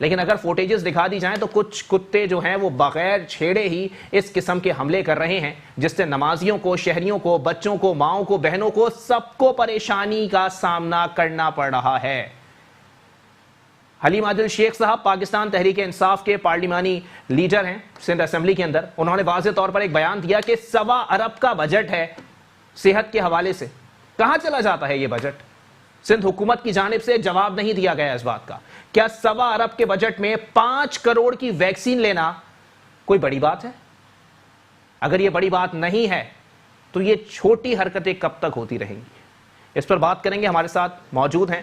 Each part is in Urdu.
لیکن اگر فوٹیجز دکھا دی جائیں تو کچھ کتے جو ہیں وہ بغیر چھیڑے ہی اس قسم کے حملے کر رہے ہیں، جس سے نمازیوں کو، شہریوں کو، بچوں کو، ماؤں کو، بہنوں کو، سب کو پریشانی کا سامنا کرنا پڑ رہا ہے۔ حلیم عادل شیخ صاحب پاکستان تحریک انصاف کے پارلیمانی لیڈر ہیں سندھ اسمبلی کے اندر، انہوں نے واضح طور پر ایک بیان دیا کہ 1.25 ارب کا بجٹ ہے صحت کے حوالے سے۔ کہاں چلا جاتا ہے یہ بجٹ؟ سندھ حکومت کی جانب سے جواب نہیں دیا گیا اس بات کا۔ کیا 1.25 ارب کے بجٹ میں 5 کروڑ کی ویکسین لینا کوئی بڑی بات ہے؟ اگر یہ بڑی بات نہیں ہے تو یہ چھوٹی حرکتیں کب تک ہوتی رہیں گی؟ اس پر بات کریں گے۔ ہمارے ساتھ موجود ہیں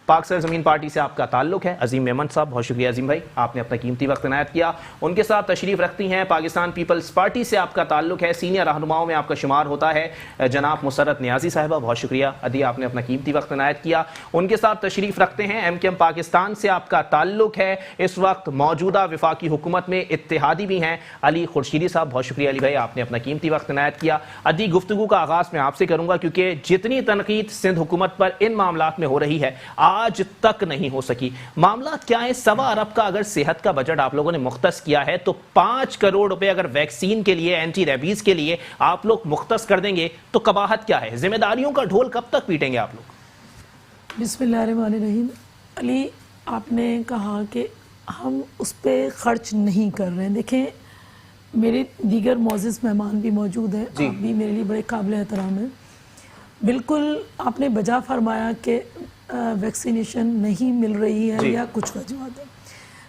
پاک سرزمین پارٹی سے آپ کا تعلق ہے عظیم میمن صاحب، بہت شکریہ عظیم بھائی، آپ نے اپنا قیمتی وقت عنایت کیا۔ ان کے ساتھ تشریف رکھتی ہیں پاکستان پیپلز پارٹی سے آپ کا تعلق ہے، سینئر رہنماؤں میں آپ کا شمار ہوتا ہے جناب مسرت نیازی صاحبہ، بہت شکریہ عدی، آپ نے اپنا قیمتی وقت عنایت کیا۔ ان کے ساتھ تشریف رکھتے ہیں ایم کیو ایم پاکستان سے آپ کا تعلق ہے، اس وقت موجودہ وفاقی حکومت میں اتحادی بھی ہیں، علی خورشیدی صاحب، بہت شکریہ علی بھائی، آپ نے اپنا قیمتی وقت عنایت کیا۔ عدی، گفتگو کا آغاز میں آپ سے کروں گا کیونکہ جتنی تنقید سندھ حکومت پر ان معاملات میں ہو رہی ہے آج تک نہیں ہو سکی۔ معاملہ کیا ہے؟ 1.25 ارب کا اگر صحت کا بجٹ آپ لوگوں نے مختص کیا ہے تو 5 کروڑ روپے اگر ویکسین کے لیے، اینٹی ریبیز کے لیے آپ لوگ مختص کر دیں گے تو قباحت کیا ہے؟ ذمہ داریوں کا ڈھول کب تک پیٹیں گے آپ لوگ؟ بسم اللہ الرحمن الرحیم۔ علی، آپ نے کہا کہ ہم اس پہ خرچ نہیں کر رہے ہیں۔ دیکھیں، میرے دیگر معزز مہمان بھی موجود ہیں، آپ بھی میرے لیے بڑے قابل احترام ہیں۔ بالکل آپ نے بجا فرمایا کہ ویکسینیشن نہیں مل رہی ہے یا کچھ وجوہات ہے۔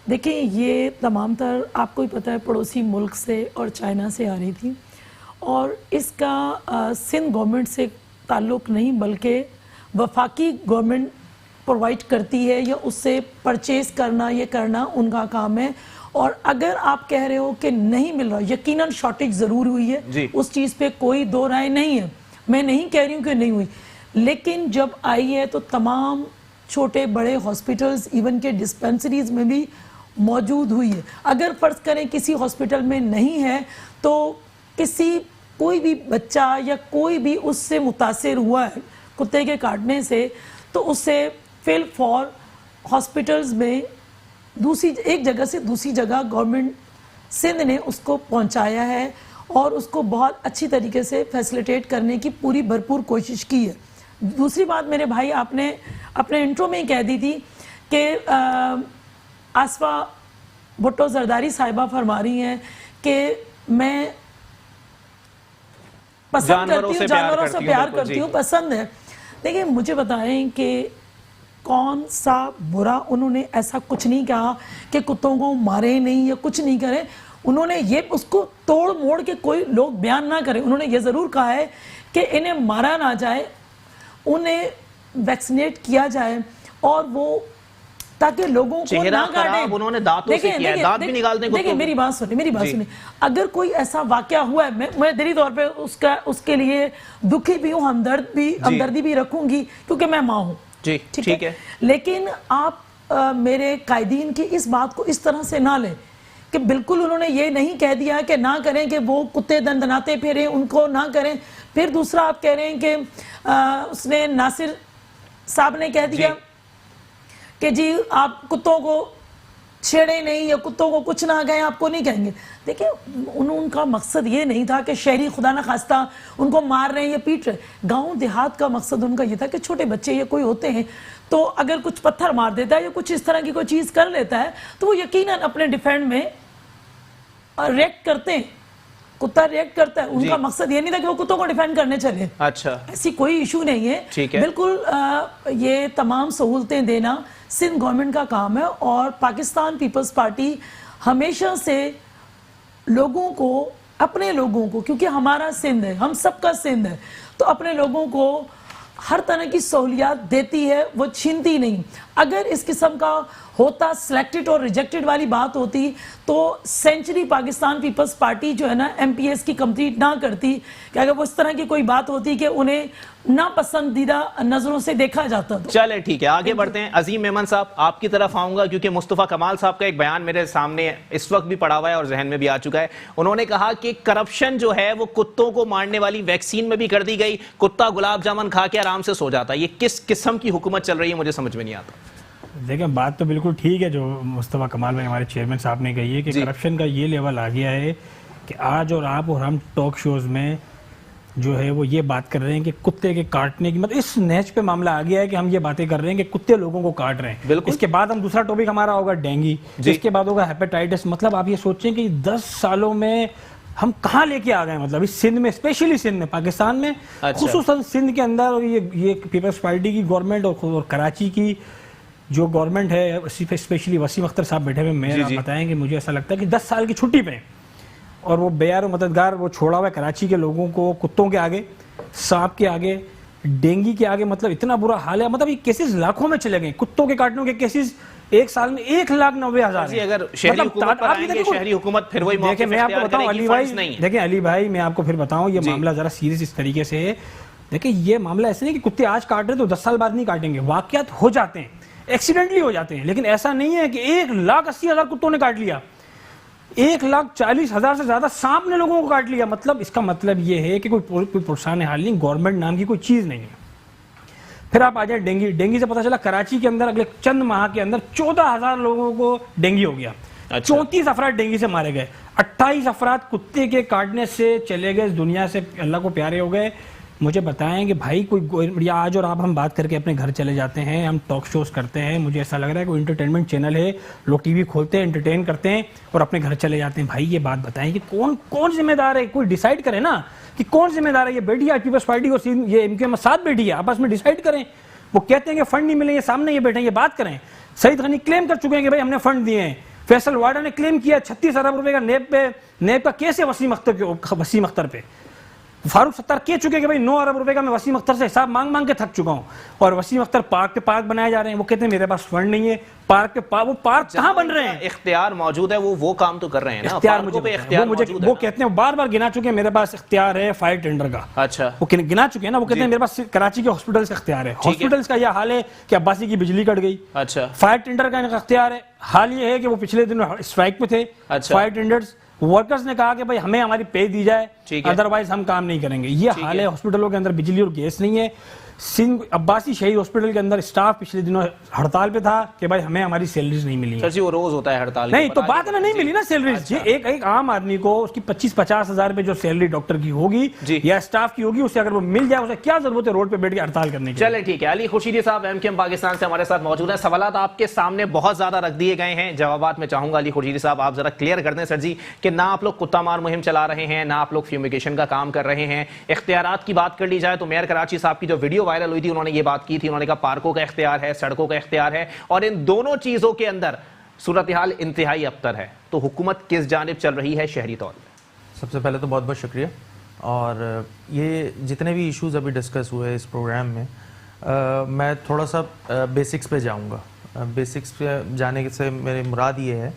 دیکھیں، یہ تمام تر آپ کو ہی پتہ ہے پڑوسی ملک سے اور چائنا سے آ رہی تھی، اور اس کا سندھ گورنمنٹ سے تعلق نہیں بلکہ وفاقی گورنمنٹ پرووائڈ کرتی ہے، یا اس سے پرچیز کرنا، یہ کرنا ان کا کام ہے۔ اور اگر آپ کہہ رہے ہو کہ نہیں مل رہا، یقیناً شارٹیج ضرور ہوئی ہے، اس چیز پہ کوئی دو رائے نہیں ہے، میں نہیں کہہ رہی ہوں کہ نہیں ہوئی، لیکن جب آئی ہے تو تمام چھوٹے بڑے ہاسپٹلز ایون کے ڈسپینسریز میں بھی موجود ہوئی ہے۔ اگر فرض کریں کسی ہاسپٹل میں نہیں ہے تو کوئی بھی بچہ یا کوئی بھی اس سے متاثر ہوا ہے کتے کے کاٹنے سے، تو اسے فی الفور ہاسپٹلز میں ایک جگہ سے دوسری جگہ گورنمنٹ سندھ نے اس کو پہنچایا ہے اور اس کو بہت اچھی طریقے سے فیسلیٹیٹ کرنے کی پوری بھرپور کوشش کی ہے۔ دوسری بات، میرے بھائی، آپ نے اپنے انٹرو میں ہی کہہ دی تھی کہ آصفہ بھٹو زرداری صاحبہ فرما رہی ہیں کہ میں پسند کرتی ہوں، جانوروں سے پیار کرتی ہوں، پسند ہے۔ دیکھیں، مجھے بتائیں کہ کون سا برا انہوں نے ایسا کچھ نہیں کہا کہ کتوں کو مارے نہیں یا کچھ نہیں کرے۔ انہوں نے یہ اس کو توڑ موڑ کے کوئی لوگ بیان نہ کریں۔ انہوں نے یہ ضرور کہا ہے کہ انہیں مارا نہ جائے، انہیں ویکسینیٹ کیا جائے، اور وہ تاکہ لوگوں کو نہ کاٹیں۔ انہوں نے دانتوں سے کیا ہے، دانت بھی نکال دیں۔ دیکھیں، میری بات سنیں، اگر کوئی ایسا واقعہ ہوا ہے، میں دلی طور پہ اس کے لیے دکھی بھی ہوں، ہمدردی بھی رکھوں گی کیونکہ میں ماں ہوں، ٹھیک ہے، لیکن آپ میرے قائدین کی اس بات کو اس طرح سے نہ لیں کہ بالکل انہوں نے یہ نہیں کہہ دیا کہ نہ کریں کہ وہ کتے دندناتے پھریں، ان کو نہ کریں۔ پھر دوسرا آپ کہہ رہے ہیں کہ اس نے ناصر صاحب نے کہہ دیا کہ جی آپ کتوں کو چھیڑے نہیں یا کتوں کو کچھ نہ کہیں، آپ کو نہیں کہیں گے۔ دیکھیں، ان کا مقصد یہ نہیں تھا کہ شہری خدا نہ خواستہ ان کو مار رہے ہیں یا پیٹ رہے ہیں۔ گاؤں دیہات کا مقصد ان کا یہ تھا کہ چھوٹے بچے یا کوئی ہوتے ہیں تو اگر کچھ پتھر مار دیتا ہے یا کچھ اس طرح کی کوئی چیز کر لیتا ہے تو وہ یقیناً اپنے ڈیفینڈ میں ریئیکٹ کرتے ہیں، کتا ریئیکٹ کرتا ہے۔ ان کا مقصد یہ نہیں تھا کہ وہ کتوں کو ڈیفینڈ کرنے چلے، اچھا، ایسی کوئی ایشو نہیں ہے۔ بالکل یہ تمام سہولتیں دینا سندھ گورنمنٹ کا کام ہے، اور پاکستان پیپلز پارٹی ہمیشہ سے لوگوں کو، اپنے لوگوں کو، کیونکہ ہمارا سندھ ہے، ہم سب کا سندھ ہے، تو اپنے لوگوں کو ہر طرح کی سہولیات دیتی ہے، وہ چھینتی نہیں۔ اگر اس قسم کا ہوتا، سلیکٹڈ اور ریجیکٹڈ والی بات ہوتی تو سینچری پاکستان پیپلز پارٹی جو ہے نا ایم پی ایس کی کمپلیٹ نہ کرتی، کہ اگر وہ اس طرح کی کوئی بات ہوتی کہ انہیں ناپسندیدہ نظروں سے دیکھا جاتا۔ چلے ٹھیک ہے، آگے بڑھتے ہیں۔ عظیم میمن صاحب، آپ کی طرف آؤں گا کیونکہ مصطفیٰ کمال صاحب کا ایک بیان میرے سامنے اس وقت بھی پڑا ہوا ہے اور ذہن میں بھی آ چکا ہے۔ انہوں نے کہا کہ کرپشن جو ہے وہ کتوں کو مارنے والی ویکسین میں بھی کر دی گئی، کتا گلاب جامن کھا کے آرام سے سو جاتا ہے۔ یہ کس قسم کی حکومت چل رہی ہے؟ مجھے سمجھ میں نہیں آتا۔ دیکھیں بات تو بالکل ٹھیک ہے جو مصطفیٰ کمال بھائی ہمارے چیئرمین صاحب نے کہی ہے کہ کرپشن کا یہ لیول آ گیا ہے کہ آج اور آپ اور ہم ٹاک شوز میں جو ہے وہ یہ بات کر رہے ہیں کہ کتے کے کاٹنے کی مطلب اس نیچ پہ معاملہ آ گیا ہے کہ ہم یہ باتیں کر رہے ہیں کہ کتے لوگوں کو کاٹ رہے ہیں. اس کے بعد ہم دوسرا ٹاپک ہمارا ہوگا ڈینگی, اس کے بعد ہوگا ہیپیٹائٹس. مطلب آپ یہ سوچیں کہ 10 سالوں میں ہم کہاں لے کے آ گئے, مطلب اس سندھ میں, اسپیشلی سندھ میں, پاکستان میں خصوصاً سندھ کے اندر یہ پیپلز پارٹی کی گورنمنٹ اور کراچی کی جو گورنمنٹ ہے, اسپیشلی وسیم اختر صاحب بیٹھے ہوئے, میں آپ بتائیں کہ مجھے ایسا لگتا ہے کہ 10 سال کی چھٹی پہ اور وہ بے یار و مددگار وہ چھوڑا ہوا ہے کراچی کے لوگوں کو کتوں کے آگے, سانپ کے آگے, ڈینگی کے آگے. مطلب اتنا برا حال ہے, مطلب یہ کیسز لاکھوں میں چلے گئے, کتوں کے کاٹنے کے کیسز ایک سال میں 1,90,000. اگر شہری حکومت پر آئیں گے, شہری حکومت پھر وہی موقف میں آپ کو بتاؤں علی بھائی, دیکھیں علی بھائی میں آپ کو پھر بتاؤں یہ معاملہ ذرا سیریس اس طریقے سے ہے. دیکھیں یہ معاملہ ایسے نہیں کہ کتے آج کاٹ رہے تو 10 سال بعد نہیں کاٹیں گے, واقعات ہو جاتے ہیں, ایکسیڈنٹلی ہو جاتے ہیں, لیکن ایسا نہیں ہے کہ 1,80,000 کتوں نے کاٹ لیا, 1,40,000 سے زیادہ سانپ نے لوگوں کو کاٹ لیا. مطلب اس کا مطلب یہ ہے کہ کوئی پرسان حال نہیں, گورنمنٹ نام کی کوئی چیز نہیں ہے. پھر آپ آ جائیں ڈینگی. ڈینگی سے پتہ چلا کراچی کے اندر اگلے چند ماہ کے اندر 14,000 لوگوں کو ڈینگی ہو گیا. 34 افراد ڈینگی سے مارے گئے, 28 افراد کتے کے کاٹنے سے چلے گئے, اس دنیا سے اللہ کو پیارے ہو گئے. مجھے بتائیں کہ بھائی کوئی آج اور آپ ہم بات کر کے اپنے گھر چلے جاتے ہیں, ہم ٹاک شوز کرتے ہیں, مجھے ایسا لگ رہا ہے کوئی انٹرٹینمنٹ چینل ہے, لوگ ٹی وی کھولتے ہیں, انٹرٹین کرتے ہیں اور اپنے گھر چلے جاتے ہیں. بھائی یہ بات بتائیں کہ کون ذمہ دار ہے, کوئی ڈیسائیڈ کرے نا کہ کون ذمہ دار ہے. یہ بیٹھی ہے پیپلز پارٹی کو, یہ ایم کیو ایم ساتھ بیٹھی ہے, آپس میں ڈیسائیڈ کریں. وہ کہتے ہیں کہ فنڈ نہیں ملیں گے, سامنے یہ بیٹھے ہیں, یہ بات کریں. سعید غنی کلیم کر چکے ہیں کہ بھائی ہم نے فنڈ دیے ہیں. فیصل واڈا نے کلیم کیا 36 ارب روپے کا نیب کا کیس ہے وسیم اختر پہ. فاروق ستار کہہ چکے کہ بھائی 9 ارب روپے کا میں وسیم اختر سے حساب مانگ کے تھک چکا ہوں. اور وسیم اختر پارک پہ پارک بنائے جا رہے ہیں, وہ کہتے ہیں میرے پاس فنڈ نہیں ہے. پارک پہ وہ پارک کہاں بن رہے ہیں, اختیار موجود ہے, وہ کام تو کر رہے ہیں نا. وہ کہتے ہیں بار بار گنا چکے ہیں میرے پاس اختیار ہے فائر ٹینڈر کا. اچھا وہ گنا چکے ہیں نا, وہ کہتے ہیں میرے پاس کراچی کے ہاسپٹلس کا اختیار ہے. ہاسپٹلس کا یہ حال ہے کہ عباسی کی بجلی کٹ گئی. اچھا فائر ٹینڈر کا اختیار ہے. حال یہ ہے کہ وہ پچھلے دنوں اسٹرائک پہ تھے فائر ٹینڈرز. ورکرز نے کہا کہ بھائی ہمیں ہماری پے دی جائے, ادروائز ہم کام نہیں کریں گے. یہ حال ہے, ہاسپٹلوں کے اندر بجلی اور گیس نہیں ہے. سندھ عباسی شہید ہاسپٹل کے اندر اسٹاف پچھلے دنوں ہڑتال پہ تھا کہ بھائی ہمیں ہماری سیلریز نہیں ملی. سر جی وہ روز ہوتا ہے ہڑتال, نہیں تو بات ہے نہیں ملی نا سیلریز. ایک عام آدمی کو اس کی 25-50 ہزار روپے جو سیلری ڈاکٹر کی ہوگی یا اسٹاف کی ہوگی, اسے اگر وہ مل جائے اسے کیا ضرورت ہے روڈ پہ بیٹھ کے ہڑتال کرنے کی. چلے ٹھیک ہے. علی خورشیدی صاحب ایم کیو ایم پاکستان سے ہمارے ساتھ موجود ہیں. سوالات آپ کے سامنے بہت زیادہ رکھ دیے گئے ہیں, جوابات میں چاہوں گا علی خورشیدی صاحب آپ ذرا کلیئر کر دیں. سر جی کہ نہ آپ لوگ کتا مار مہم چلا رہے ہیں, نہ آپ لوگ فیومیگیشن کا کام کر رہے ہیں. اختیارات کی بات کر لی جائے تو میئر کراچی صاحب کی جو ویڈیو وائرل ہوئی تھی انہوں نے یہ بات کی تھی, انہوں نے کہا پارکوں کا اختیار ہے, سڑکوں کا اختیار ہے, اور ان دونوں چیزوں کے اندر صورتحال انتہائی ابتر ہے. تو حکومت کس جانب چل رہی ہے شہری طور پہ؟ سب سے پہلے تو بہت بہت شکریہ. اور یہ جتنے بھی ایشوز ابھی ڈسکس ہوئے اس پروگرام میں, میں تھوڑا سا بیسکس پہ جاؤں گا. بیسکس پہ جانے سے میری مراد یہ ہے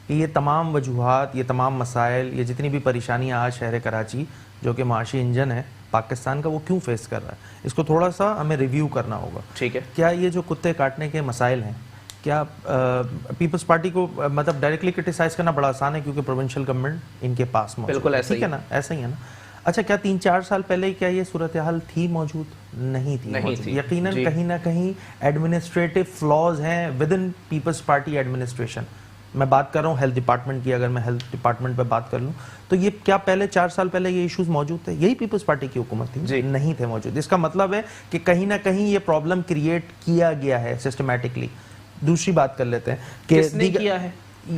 کہ یہ تمام وجوہات, یہ تمام مسائل, یہ جتنی بھی پریشانیاں آج شہر کراچی جو کہ معاشی انجن ہے پاکستان کا, وہ کیوں فیس کر رہا ہے, اس کو تھوڑا سا ہمیں ریویو کرنا ہوگا. ٹھیک ہے. کیا یہ جو کتے کاٹنے کے مسائل ہیں, کیا پیپلز پارٹی کو مطلب ڈائریکٹلی کرٹیسائز کرنا بڑا آسان ہے کیونکہ پروونشل گورنمنٹ ان کے پاس موجود ہے, بالکل ایسا ہی نا, ایسا ہی ہے نا. اچھا کیا 3-4 سال پہلے کیا یہ صورتحال تھی موجود؟ نہیں تھی. یقیناً کہیں نہ کہیں ایڈمنسٹریٹو فلاز ہیں with in people's party administration. میں بات کر رہا ہوں ہیلتھ ڈپارٹمنٹ کی. اگر میں ہیلتھ ڈپارٹمنٹ پہ بات کر لوں تو یہ کیا پہلے 4 سال پہلے یہ ایشوز موجود تھے؟ یہی پیپلز پارٹی کی حکومت تھی, نہیں تھے موجود. اس کا مطلب ہے کہ کہیں نہ کہیں یہ پرابلم کریٹ کیا گیا ہے سسٹمیٹکلی. دوسری بات کر لیتے ہیں کہ کس نے کیا ہے.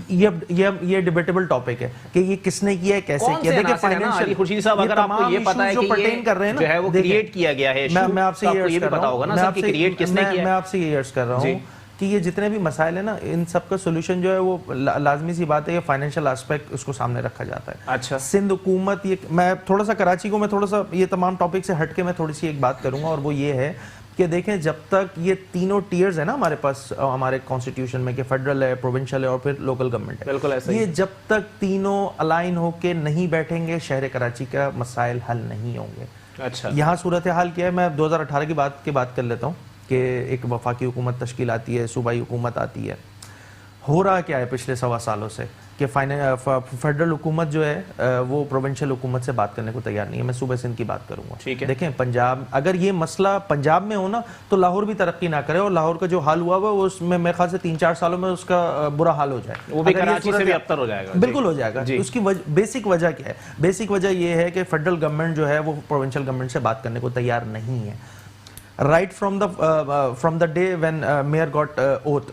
یہ ڈیبیٹیبل ٹاپک ہے کہ یہ کس نے کیا ہے, کیسے کیا. دیکھیں فائنینشیل خورشیدی صاحب اگر آپ کو یہ پتہ ہے کہ یہ جو ہے وہ کریٹ کیا گیا ہے, میں آپ سے یہ بھی پتا ہوگا نا سر کہ کریٹ کس نے کیا ہے. میں آپ سے یہ عرض کر رہا ہوں کہ یہ جتنے بھی مسائل ہیں نا, ان سب کا سولوشن جو ہے وہ لازمی سی بات ہے یہ فائنینشیل آسپیکٹ اس کو سامنے رکھا جاتا ہے. اچھا سندھ حکومت, یہ میں تھوڑا سا کراچی کو میں تھوڑا سا یہ تمام ٹاپک سے ہٹ کے میں تھوڑی سی ایک بات کروں گا, اور وہ یہ ہے کہ دیکھیں جب تک یہ تینوں ٹیئرز ہیں نا ہمارے پاس ہمارے کانسٹیٹیوشن میں کہ فیڈرل ہے, پروونشل ہے اور پھر لوکل گورنمنٹ ہے, بالکل ایسا یہ جب تک تینوں الائن ہو کے نہیں بیٹھیں گے شہر کراچی کا مسائل حل نہیں ہوں گے. اچھا یہاں صورتحال کیا ہے, میں 2018 کی بات کر لیتا ہوں کہ ایک وفاقی حکومت تشکیل آتی ہے, صوبائی حکومت آتی ہے. ہو رہا کیا ہے پچھلے 1.25 سالوں سے کہ فیڈرل حکومت جو ہے وہ پروونشل حکومت سے بات کرنے کو تیار نہیں ہے. میں صوبہ سندھ کی بات کروں گا. دیکھیں پنجاب, اگر یہ مسئلہ پنجاب میں ہو نا تو لاہور بھی ترقی نہ کرے, اور لاہور کا جو حال ہوا ہوا اس میں میرے خیال سے 3-4 سالوں میں اس کا برا حال ہو جائے, وہ بھی کراچی سے بھی ابتر ہو جائے گا. بالکل ہو جائے گا. اس کی بیسک وجہ کیا ہے؟ بیسک وجہ یہ ہے کہ فیڈرل گورنمنٹ جو ہے وہ پروونشل گورنمنٹ سے بات کرنے کو تیار نہیں ہے. Right from the day when mayor got oath,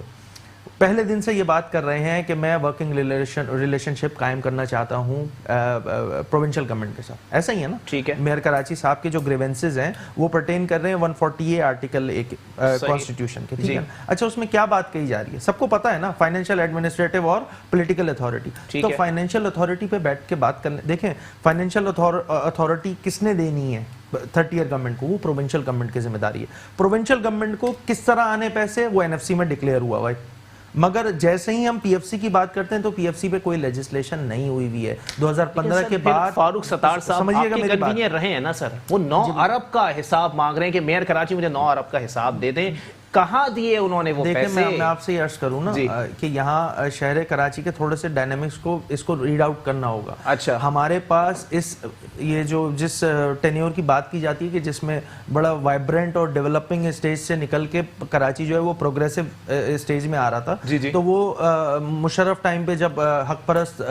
پہلے دن سے یہ بات کر رہے ہیں کہ میں ورکنگ ریلیشن شپ قائم کرنا چاہتا ہوں پروونشل گورنمنٹ کے ساتھ. ایسا ہی ہے نا. ٹھیک ہے. میئر کراچی صاحب کے جو گریونسز ہیں وہ پرٹین کر رہے ہیں 140 آرٹیکل کانسٹیٹیوشن کے. ٹھیک ہے. اچھا, اس میں کیا بات کہی جا رہی ہے سب کو پتا ہے نا, فائنینشیل, ایڈمنسٹریٹو اور پولیٹیکل اتھارٹی. تو فائنینشیل اتھارٹی پہ بیٹھ کے بات کرنے, دیکھیں فائنینشیل اتھارٹی کس نے دینی ہے 30 ایئر گورنمنٹ کو؟ وہ پروونشل گورنمنٹ کی ذمہ داری ہے. پروونشل گورنمنٹ کو کس طرح آنے پیسے, وہ NFC میں ڈکلیئر ہوا بھائی, مگر جیسے ہی ہم PFC کی بات کرتے ہیں تو PFC پہ کوئی لیجسلیشن نہیں ہوئی ہوئی ہے. 2015 کے بعد فاروق ستار صاحب آپ کے کنوینئر رہے ہیں نا سر, وہ 9 ارب کا حساب مانگ رہے ہیں کہ میئر کراچی مجھے 9 ارب کا حساب دے دیں. کہاں دیے انہوں نے وہ پیسے؟ دیکھیں میں آپ سے یہ عرض کروں نا کہ یہاں شہر کراچی کے تھوڑے سے ڈائنامکس کو اس کو ریڈ آؤٹ کرنا ہوگا. اچھا, ہمارے پاس یہ جو جس ٹینیور کی بات کی جاتی ہے کہ جس میں بڑا وائبرنٹ اور ڈیولپنگ اسٹیج سے نکل کے کراچی جو ہے وہ پروگریسو اسٹیج میں آ رہا تھا, تو وہ مشرف ٹائم پہ جب حق پرست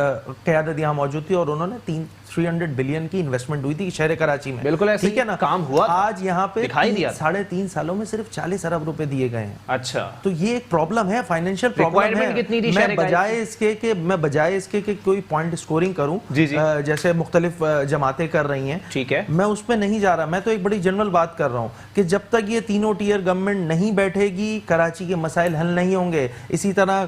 قیادت یہاں موجود تھی اور انہوں نے 300 بلین کی انویسٹمنٹ ہوئی تھی شہر کراچی میں. بالکل ایسا ٹھیک ہے نا, کام ہوا. آج یہاں پہ 3.5 سالوں میں صرف 40 ارب روپے دیے گئے ہیں. اچھا, تو یہ ایک پرابلم ہے, فائنینشیل پرابلم ہے. میں بجائے اس کے کہ کوئی پوائنٹ اسکورنگ کروں جیسے مختلف جماعتیں کر رہی ہیں, ٹھیک ہے, میں اس پہ نہیں جا رہا. میں تو ایک بڑی جنرل بات کر رہا ہوں کہ جب تک یہ تینوں ٹیئر گورنمنٹ نہیں بیٹھے گی کراچی کے مسائل حل نہیں ہوں گے. اسی طرح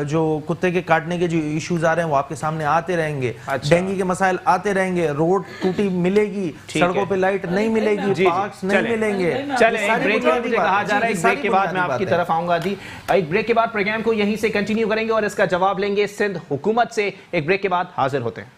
جو کتے کے کاٹنے کے جو ایشوز آ رہے ہیں وہ آپ کے سامنے آتے رہیں گے, ڈینگی کے مسائل آتے رہیں گے, روڈ ٹوٹی ملے گی, سڑکوں پہ لائٹ نہیں ملے گی, پارکس نہیں ملیں گے. چلیں ایک بریک کے بعد کہا جا رہا ہے, ایک بریک کے بعد میں آپ کی طرف آؤں گا. جی ایک بریک کے بعد پروگرام کو یہیں سے کنٹینیو کریں گے اور اس کا جواب لیں گے سندھ حکومت سے. ایک بریک کے بعد حاضر ہوتے ہیں.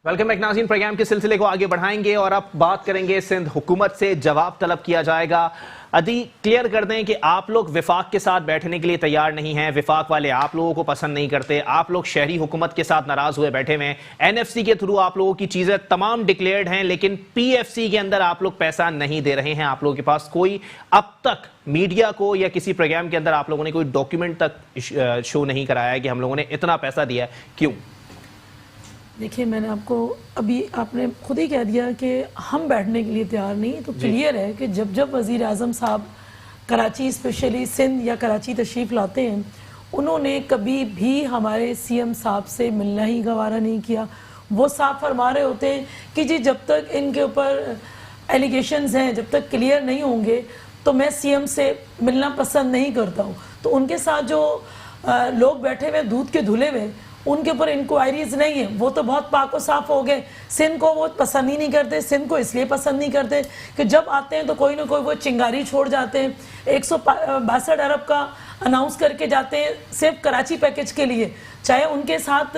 ویلکم بیک ناظرین, پروگرام کے سلسلے کو آگے بڑھائیں گے اور اب بات کریں گے سندھ حکومت سے. جواب طلب کیا جائے گا. ادی کلیئر کر دیں کہ آپ لوگ وفاق کے ساتھ بیٹھنے کے لیے تیار نہیں ہیں, وفاق والے آپ لوگوں کو پسند نہیں کرتے, آپ لوگ شہری حکومت کے ساتھ ناراض ہوئے بیٹھے ہوئے ہیں. NFC کے تھرو آپ لوگوں کی چیزیں تمام ڈکلیئرڈ ہیں, لیکن PFC کے اندر آپ لوگ پیسہ نہیں دے رہے ہیں. آپ لوگوں کے پاس کوئی اب تک میڈیا کو یا کسی پروگرام کے اندر آپ لوگوں نے کوئی ڈاکیومنٹ تک شو نہیں کرایا ہے کہ ہم لوگوں نے اتنا پیسہ دیا ہے. کیوں؟ دیکھیں میں نے آپ کو ابھی, آپ نے خود ہی کہہ دیا کہ ہم بیٹھنے کے لیے تیار نہیں. تو کلیئر ہے کہ جب وزیر اعظم صاحب کراچی اسپیشلی سندھ یا کراچی تشریف لاتے ہیں, انہوں نے کبھی بھی ہمارے CM صاحب سے ملنا ہی گوارا نہیں کیا. وہ صاحب فرما رہے ہوتے ہیں کہ جی جب تک ان کے اوپر ایلیگیشنز ہیں, جب تک کلیئر نہیں ہوں گے تو میں CM سے ملنا پسند نہیں کرتا ہوں. تو ان کے ساتھ جو لوگ بیٹھے ہوئے دودھ کے دھلے ہوئے, ان کے اوپر انکوائریز نہیں ہیں. وہ تو بہت پاک و صاف ہو گئے. سندھ کو وہ پسند ہی نہیں کرتے. سندھ کو اس لیے پسند نہیں کرتے کہ جب آتے ہیں تو کوئی نہ کوئی وہ چنگاری چھوڑ جاتے ہیں. 162 ارب کا اناؤنس کر کے جاتے ہیں صرف کراچی پیکج کے لیے. چاہے ان کے ساتھ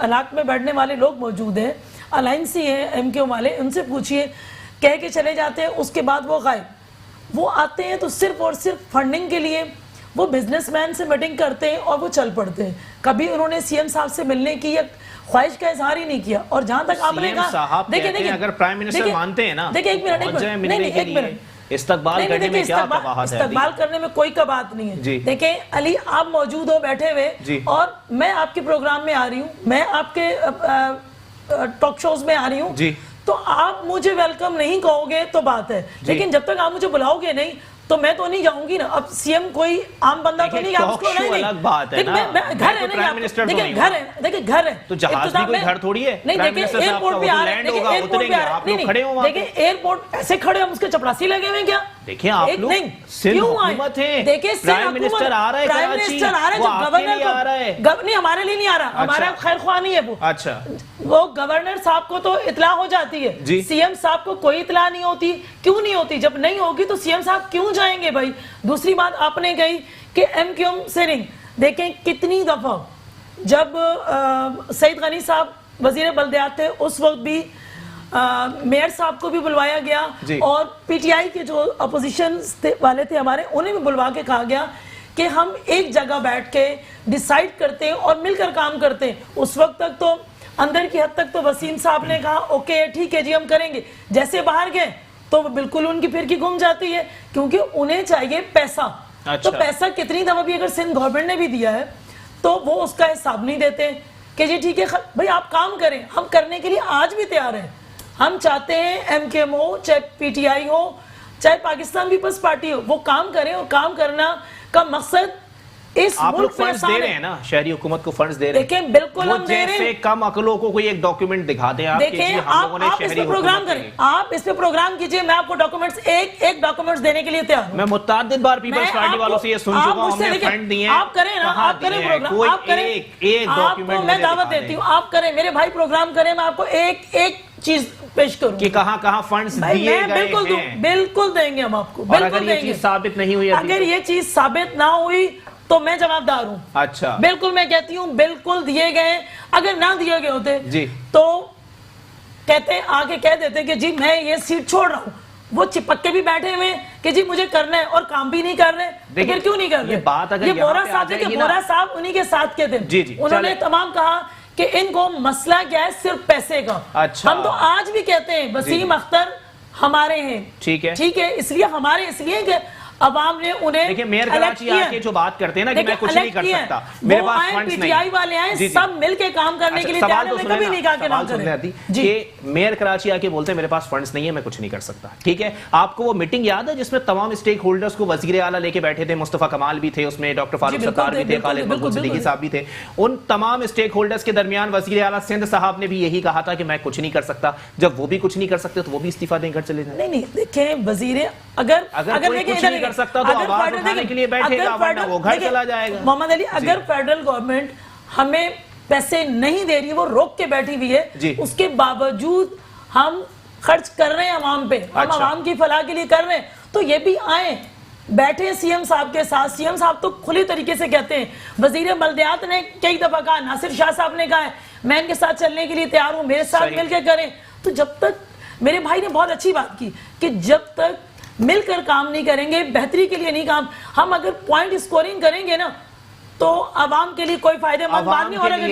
علاق میں بیٹھنے والے لوگ موجود ہیں, الائنسی ہیں MQ والے, ان سے پوچھئے, کہہ کے چلے جاتے ہیں, اس کے بعد وہ غائب. وہ آتے ہیں تو صرف اور صرف فنڈنگ کے لیے. وہ بزنس مین سے میٹنگ کرتے ہیں اور وہ چل پڑتے ہیں. کبھی انہوں نے CM صاحب سے ملنے کی یا خواہش کا اظہار ہی نہیں کیا. اور جہاں تک آپ نے کہا, دیکھیں اگر پرائم منسٹر مانتے ہیں نا, دیکھیں ایک منٹ استقبال کرنے میں کیا قباحت ہے؟ استقبال کرنے میں کوئی قباحت نہیں ہے. دیکھیں علی, آپ موجود ہو بیٹھے ہوئے اور میں آپ کے پروگرام میں آ رہی ہوں, میں آپ کے ٹاک شوز میں آ رہی ہوں, تو آپ مجھے ویلکم نہیں کہو گے تو بات ہے. لیکن جب تک آپ مجھے بلاؤ گے نہیں تو میں تو نہیں جاؤں گی نا. اب CM کوئی عام بندہ تو نہیں, آپ اس کو نہیں, گھر ہے نا, دیکھیں گھر ہے, دیکھیں گھر ہے, تو جہاز بھی کوئی گھر تھوڑی ہے. نہیں دیکھیں ایئرپورٹ پہ آ رہے ہیں, دیکھیں ایئرپورٹ پہ آ رہے ہیں, دیکھیں ایئرپورٹ ایسے کھڑے ہم اس کے چپراسی لگے ہوئے کیا؟ دیکھیں آپ لوگ سندھ حکومت ہے, پرائم منسٹر آ رہا ہے کراچی, وہ آپ کے لیے آ رہا ہے. نہیں ہمارے لیے نہیں آ رہا, ہمارا خیر خواہ نہیں ہے وہ. اچھا, وہ گورنر صاحب کو تو اطلاع ہو جاتی ہے, CM صاحب کو کوئی اطلاع نہیں ہوتی. کیوں نہیں ہوتی؟ جب نہیں ہوگی تو CM صاحب کیوں جائیں گے بھائی؟ دوسری بات آپ نے کہی کہ MQM سے رنگ, دیکھیں کتنی دفعہ جب سعید غنی صاحب وزیر بلدیات تھے اس وقت بھی میئر صاحب کو بھی بلوایا گیا, اور PTI کے جو اپوزیشن والے تھے ہمارے, انہیں بھی بلوا کے کہا گیا کہ ہم ایک جگہ بیٹھ کے ڈیسائیڈ کرتے ہیں اور مل کر کام کرتے ہیں. اس وقت تک تو اندر کی حد تک تو وسیم صاحب نے کہا اوکے ٹھیک ہے جی ہم کریں گے, جیسے باہر گئے تو بالکل ان کی پھر کی گھوم جاتی ہے, کیونکہ انہیں چاہیے پیسہ. تو پیسہ کتنی دفعہ بھی اگر سندھ گورنمنٹ نے بھی دیا ہے تو وہ اس کا حساب نہیں دیتے کہ جی ٹھیک ہے بھائی آپ کام کریں. ہم کرنے کے لیے آج بھی تیار ہیں. ہم چاہتے ہیں ایم کے ایم ہو, چاہے پی ٹی آئی ہو, چاہے پاکستان پیپلز پارٹی ہو, وہ کام کریں, اور کام کرنا کا مقصد اس ملک میں فنڈز دے رہے ہیں نا, شہری حکومت کو فنڈز دے رہے ہیں. دیکھیں بالکل ہم دے رہے ہیں. جیسے کم عقلوں کو کوئی ایک ڈاکیومنٹ دکھا دیں آپ, دیکھیں آپ اس پہ پروگرام کریں, آپ اس پہ پروگرام کیجئے, میں آپ کو ڈاکیومنٹس ایک ڈاکیومنٹس دینے کے لیے تیار ہوں. میں متعدد بار پیپلز پارٹی والوں سے یہ سن چکا ہوں, ہم نے فنڈ دیے ہیں. آپ کریں نا, آپ کریں پروگرام, آپ کریں, ایک ڈاکیومنٹ میں دعوت دیتی ہوں, آپ کریں میرے بھائی, پروگرام کریں, میں آپ کو ایک چیز پیش کروں کہ کہاں فنڈز دیے گئے ہیں. بالکل دیں گے ہم آپ کو, اور اگر یہ چیز ثابت نہیں ہوئی, اگر یہ چیز ثابت نہ ہوئی تو میں جواب دار ہوں. اچھا بالکل میں کہتی ہوں بالکل دیے گئے. اگر نہ دیے گئے ہوتے جی تو کہتے آگے کہہ دیتے کہ جی میں یہ سیٹ چھوڑ رہا ہوں. وہ چپک کے بھی بیٹھے ہوئے کہ جی مجھے کرنا ہے اور کام بھی نہیں کر رہے. پھر کیوں نہیں کر رہے؟ یہ بورا صاحب تھے کہ بورا صاحب انہی کے ساتھ کے تھے, انہوں نے تمام کہا کہ ان کو مسئلہ کیا ہے, صرف پیسے کا. ہم تو آج بھی کہتے ہیں وسیم اختر ہمارے ہیں, ٹھیک ہے, اس لیے ہمارے, اس لیے کہ عوام نے انہیں دیکھیں میئر کراچی آ کے جو بات کرتے ہیں نا کہ میں کچھ نہیں کر سکتا, میرے پاس فنڈز نہیں, پی ٹی آئی والے آئے سب مل کے کام کرنے کے لیے تیار ہیں, میں کبھی نہیں کہا کہ نہ کریں. کہ میئر کراچی آ کے بولتے ہیں میرے پاس فنڈز نہیں ہے, میں کچھ نہیں کر سکتا. ٹھیک ہے, آپ کو وہ میٹنگ یاد ہے جس میں تمام اسٹیک ہولڈرز کو وزیر اعلیٰ لے کے بیٹھے تھے, مصطفیٰ کمال بھی تھے اس میں, ڈاکٹر فاروق ستار بھی تھے, خالد محمود صدیقی صاحب بھی تھے. ان تمام اسٹیک ہولڈرز کے درمیان وزیر اعلیٰ سندھ صاحب نے بھی یہی کہا تھا کہ میں کچھ نہیں کر سکتا. جب وہ بھی کچھ نہیں کر سکتے تو وہ بھی استعفیٰ دیں گھر چلے جائیں. نہیں دیکھیں وزیر اگر کچھ نہیں کر سکتا تو آواز اٹھانے کے لیے بیٹھے گا, ورنہ وہ گھر چلا جائے گا. محمد علی, اگر فیڈرل گورنمنٹ ہمیں پیسے نہیں دے رہی, وہ روک کے بیٹھی ہوئی ہے, اس کے باوجود ہم خرچ کر رہے ہیں عوام پہ, ہم عوام کی فلاح کے لیے کر رہے ہیں, تو یہ بھی آئیں بیٹھے سی ایم صاحب کے ساتھ. سی ایم صاحب تو کھلی طریقے سے کہتے ہیں, وزیر بلدیات نے کئی دفعہ کہا, ناصر شاہ صاحب نے کہا ہے میں ان کے ساتھ چلنے کے لیے تیار ہوں, میرے ساتھ مل کے کریں. تو جب تک میرے بھائی نے بہت اچھی بات کی کہ جب تک مل کر کام نہیں کریں گے, بہتری کے لیے نہیں کام, ہم اگر پوائنٹ اسکورنگ کریں گے نا تو عوام کے لیے کوئی فائدہ مند بات نہیں. اور اگر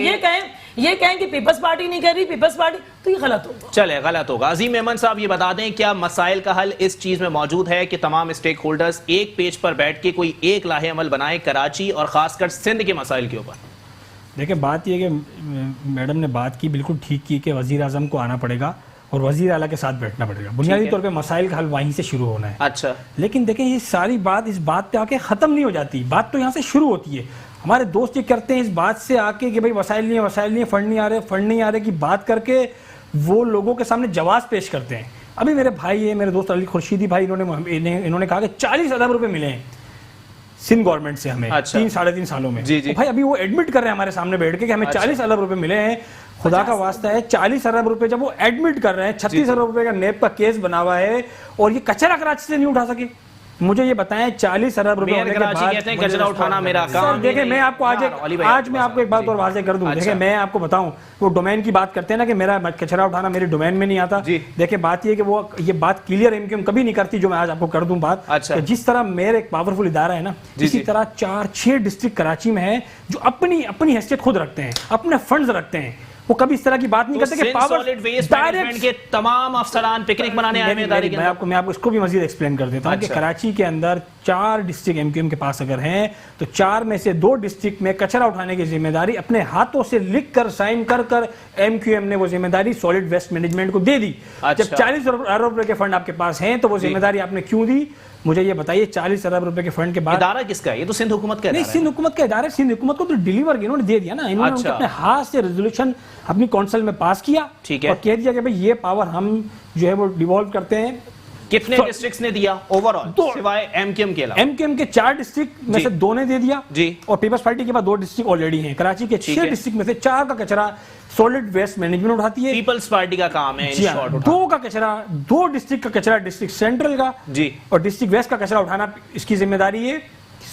یہ کہیں کہ پیپلز پارٹی نہیں کر رہی, پیپلز پارٹی, تو یہ غلط ہوگا. چلے غلط ہوگا. عظیم احمد صاحب یہ بتا دیں کیا مسائل کا حل اس چیز میں موجود ہے کہ تمام اسٹیک ہولڈرز ایک پیج پر بیٹھ کے کوئی ایک لاہے عمل بنائے کراچی اور خاص کر سندھ کے مسائل کے اوپر؟ دیکھیں بات یہ کہ میڈم نے بات کی بالکل ٹھیک کی کہ وزیر اعظم کو آنا پڑے گا اور وزیر اعلیٰ کے ساتھ بیٹھنا پڑے گا. بنیادی طور پہ مسائل کا حل وہیں سے شروع ہونا ہے. اچھا لیکن دیکھیں یہ ساری بات اس بات پہ آ کے ختم نہیں ہو جاتی, بات تو یہاں سے شروع ہوتی ہے. ہمارے دوست یہ کرتے ہیں اس بات سے آ کے کہ بھائی وسائل نہیں ہے, فنڈ نہیں آ رہے کی بات کر کے وہ لوگوں کے سامنے جواز پیش کرتے ہیں. ابھی میرے بھائی ہیں, میرے دوست علی خورشیدی بھائی, انہوں نے کہا کہ 40 ارب روپے ملے ہیں سندھ گورنمنٹ سے ہمیں 3-3.5 سالوں میں. بھائی ابھی وہ ایڈمٹ کر رہے ہیں ہمارے سامنے بیٹھ کے کہ ہمیں 40 ارب روپے ملے ہیں. خدا کا واسطہ ہے 40 ارب روپے جب وہ ایڈمٹ کر رہے ہیں, 36 ارب روپے کا نیب کا کیس بنا ہوا ہے, اور یہ کچرا کراچی سے نہیں اٹھا سکے. مجھے یہ بتائیں 40 ارب روپے ہونے کے بعد کچرا اٹھانا میرا کام. دیکھیں میں آپ کو آج میں آپ کو ایک بات اور واضح کر دوں. دیکھیں میں آپ کو بتاؤں, وہ ڈومین کی بات کرتے ہیں نا کہ میرا کچرا اٹھانا میرے ڈومین میں نہیں آتا. دیکھیں بات یہ کہ وہ یہ بات کلیئر ایم کیو ایم کبھی نہیں کرتی, جو میں آج آپ کو کر دوں بات. جس طرح میرا ایک پاورفل ادارہ ہے نا, اسی طرح 4-6 ڈسٹرکٹ کراچی میں ہے جو اپنی حیثیت خود رکھتے ہیں, اپنے فنڈز رکھتے ہیں. وہ کبھی اس طرح کی بات نہیں کرتے کہ پاور ڈائریکٹ کے تمام افسران پکنک منانے آئے ہیں. میں آپ کو اس کو بھی مزید ایکسپلین کر دیتا ہوں کہ کراچی کے اندر 4 ڈسٹرکٹ ایم کیو ایم کے پاس اگر ہیں تو 4 میں سے 2 ڈسٹرکٹ میں کچرا اٹھانے کی ذمہ داری اپنے ہاتھوں سے لکھ کر سائن کر ایم کیو ایم نے وہ ذمہ داری سالڈ ویسٹ مینجمنٹ کو دے دی. جب 40 ارب روپے کے فنڈ آپ کے پاس ہیں تو وہ ذمہ داری آپ نے کیوں دی؟ مجھے یہ بتائیے 40 ارب روپے کے فنڈ کے بعد ادارہ کس کا ہے؟ یہ تو سندھ حکومت کا ہے. نہیں, سندھ حکومت کا ادارہ ہے. سندھ حکومت کو تو ڈیلیور انہوں نے دے دیا نا, انہوں نے اپنے ہاتھ سے ریزولوشن اپنی کونسل میں پاس کیا اور کہہ دیا کہ بھئی یہ پاور ہم جو ہے وہ ڈیوالو کرتے ہیں. کتنے ڈسٹرکٹس نے دیا اوور آل سوائے ایم کیو ایم کے علاوہ؟ ایم کیو ایم کے 4 ڈسٹرکٹ میں سے 2 نے دے دیا, اور پیپلز پارٹی کے بعد 2 ڈسٹرکٹ آلریڈی ہیں. کراچی کے 6 ڈسٹرکٹ میں سے 4 کا کچرا سالڈ ویسٹ مینجمنٹ اٹھاتی ہے. پیپلز پارٹی کا کام ہے. 2 کا کچرا 2 ڈسٹرکٹ کا کچرا ڈسٹرکٹ سینٹرل کا, اور ڈسٹرکٹ ویسٹ کا کچرا اٹھانا اس کی ذمہ داری ہے